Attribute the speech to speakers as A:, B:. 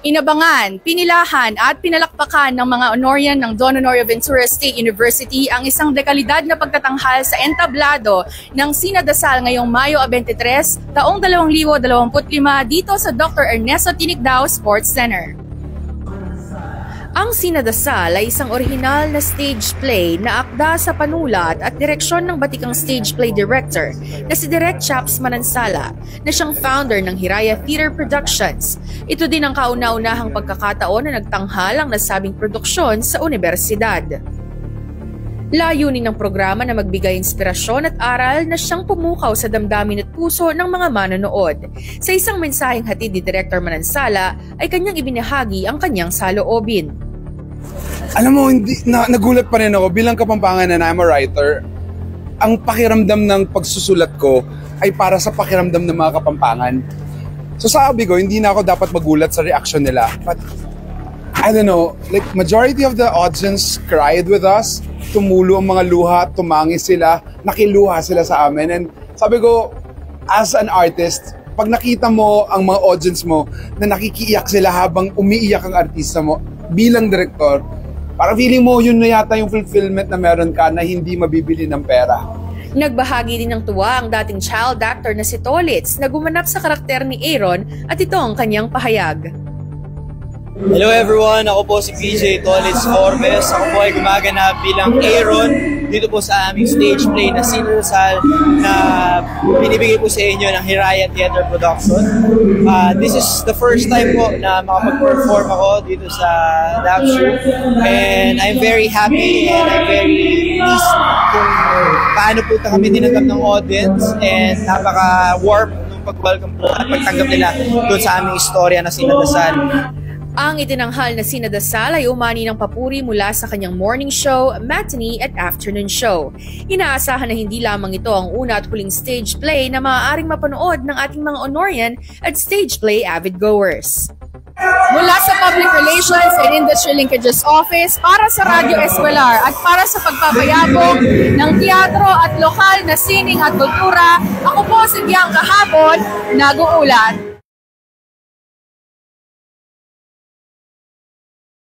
A: Inabangan, pinilahan at pinalakpakan ng mga honorian ng Don Honorio Ventura State University ang isang dekalidad na pagtatanghal sa entablado ng Sinadasal ngayong Mayo 23, taong 2025 dito sa Dr. Ernesto Tinigdao Sports Center. Ang Sinadasal ay isang orihinal na stage play na akda sa panulat at direksyon ng batikang stage play director na si Direk Chaps Manansala na siyang founder ng Hiraya Theater Productions. Ito din ang kauna-unahang pagkakataon na nagtanghal ang nasabing produksyon sa universidad. Layunin ng programa na magbigay inspirasyon at aral na siyang pumukaw sa damdamin at puso ng mga manonood. Sa isang mensaheng hatid ni Director Manansala ay kanyang ibinahagi ang kanyang saloobin.
B: Alam mo, nagulat pa rin ako bilang Kapampangan na I'm a writer. Ang pakiramdam ng pagsusulat ko ay para sa pakiramdam ng mga Kapampangan. So sabi ko, hindi na ako dapat magulat sa reaction nila. But I don't know, like majority of the audience cried with us. Tumulo ang mga luha, tumangi sila, nakiluha sila sa amin. And sabi ko, as an artist, pag nakita mo ang mga audience mo na nakikiiyak sila habang umiiyak ang artista mo, bilang direktor, parang feeling mo yun na yata yung fulfillment na meron ka na hindi mabibili ng pera.
A: Nagbahagi din ng tuwa ang dating child actor na si Tolitz na gumanap sa karakter ni Aaron at ito ang kanyang pahayag.
C: Hello everyone, ako po si PJ Tolitz Forbes. Ako po ay gumaganap bilang Aaron dito po sa aming stage play na Sinadasal na binibigay po sa inyo ng Hiraya Theater Production. This is the first time po na makapag-perform ako dito sa Lapshu. And I'm very happy and I'm very pleased kung paano po kami tinanggap ng audience and napaka-warm ng pag-welcome po at pagtanggap nila doon sa aming istorya na Sinadasal.
A: Ang itinanghal na Sinadasal ay umani ng papuri mula sa kanyang morning show, matinee at afternoon show. Inaasahan na hindi lamang ito ang una at huling stage play na maaaring mapanood ng ating mga honorian at stage play avid goers. Mula sa Public Relations and Industry Linkages Office para sa Radyo Escolar at para sa pagpapayabong ng teatro at lokal na sining at kultura, ako po si Bianca Habon, nag-uulat.